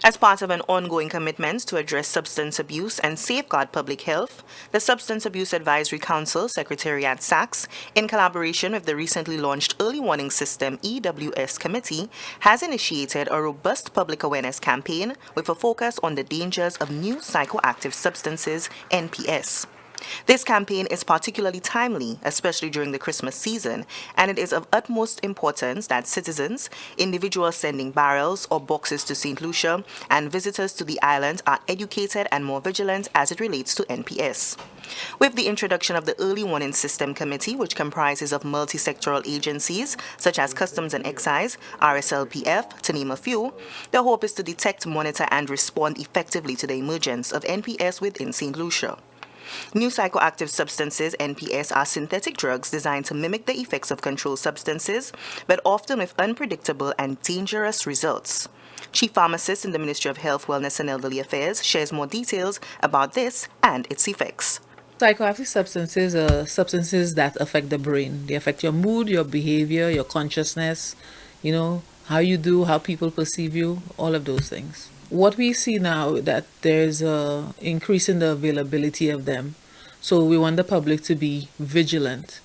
As part of an ongoing commitment to address substance abuse and safeguard public health, the Substance Abuse Advisory Council, Secretariat SAACS, in collaboration with the recently launched Early Warning System EWS Committee, has initiated a robust public awareness campaign with a focus on the dangers of new psychoactive substances, NPS. This campaign is particularly timely, especially during the Christmas season, and it is of utmost importance that citizens, individuals sending barrels or boxes to St. Lucia, and visitors to the island are educated and more vigilant as it relates to NPS. With the introduction of the Early Warning System Committee, which comprises of multi-sectoral agencies such as Customs and Excise, RSLPF, to name a few, the hope is to detect, monitor, and respond effectively to the emergence of NPS within St. Lucia. New psychoactive substances, NPS, are synthetic drugs designed to mimic the effects of controlled substances, but often with unpredictable and dangerous results. Chief Pharmacist in the Ministry of Health, Wellness and Elderly Affairs shares more details about this and its effects. Psychoactive substances are substances that affect the brain. They affect your mood, your behavior, your consciousness, how you do, how people perceive you, all of those things. What we see now that there's an increase in the availability of them. So we want the public to be vigilant.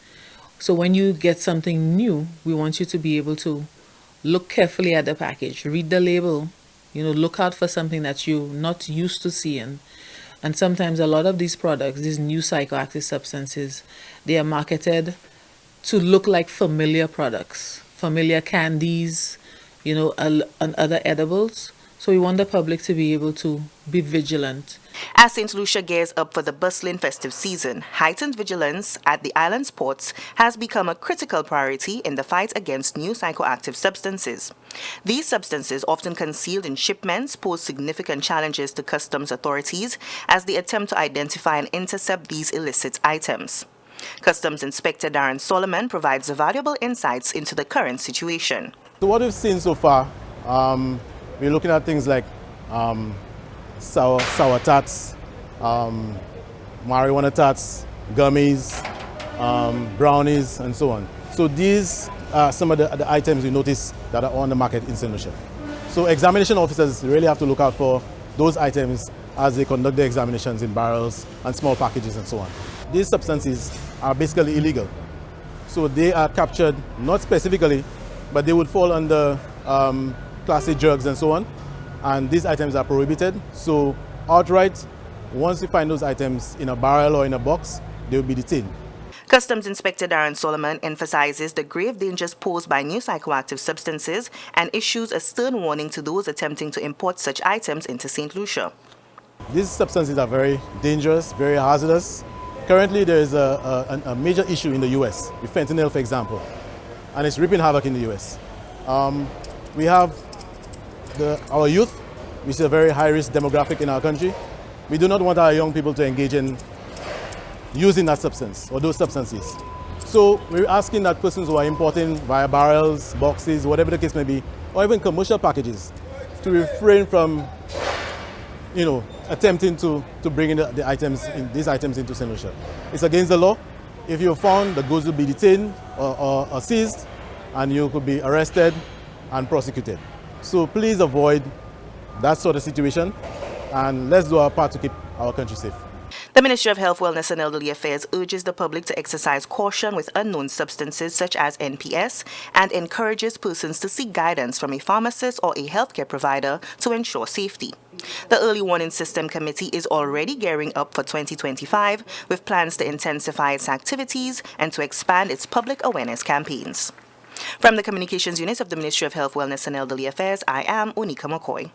So when you get something new, we want you to be able to look carefully at the package, read the label, look out for something that you're not used to seeing. And sometimes a lot of these products, these new psychoactive substances, they are marketed to look like familiar products, familiar candies, and other edibles. So we want the public to be able to be vigilant. As St. Lucia gears up for the bustling festive season, heightened vigilance at the island's ports has become a critical priority in the fight against new psychoactive substances. These substances, often concealed in shipments, pose significant challenges to customs authorities as they attempt to identify and intercept these illicit items. Customs Inspector Darren Solomon provides valuable insights into the current situation. So what we've seen so far, we're looking at things like sour tats, marijuana tats, gummies, brownies, and so on. So these are some of the items we notice that are on the market in St. Lucia. So examination officers really have to look out for those items as they conduct their examinations in barrels and small packages and so on. These substances are basically illegal. So they are captured, not specifically, but they would fall under classic drugs and so on, and these items are prohibited. So outright, once you find those items in a barrel or in a box, they will be detained. Customs Inspector Darren Solomon emphasizes the grave dangers posed by new psychoactive substances and issues a stern warning to those attempting to import such items into St. Lucia. These substances are very dangerous, very hazardous. Currently, there is a major issue in the US with fentanyl, for example, and it's reaping havoc in the US. We have our youth, which is a very high-risk demographic in our country. We do not want our young people to engage in using that substance or those substances. So we're asking that persons who are importing via barrels, boxes, whatever the case may be, or even commercial packages, to refrain from, attempting to bring in these items into St. Lucia. It's against the law. If you're found, the goods will be detained or seized, and you could be arrested and prosecuted. So please avoid that sort of situation, and let's do our part to keep our country safe. The Ministry of Health, Wellness and Elderly Affairs urges the public to exercise caution with unknown substances such as NPS and encourages persons to seek guidance from a pharmacist or a healthcare provider to ensure safety. The Early Warning System Committee is already gearing up for 2025 with plans to intensify its activities and to expand its public awareness campaigns. From the Communications Unit of the Ministry of Health, Wellness and Elderly Affairs, I am Unika McCoy.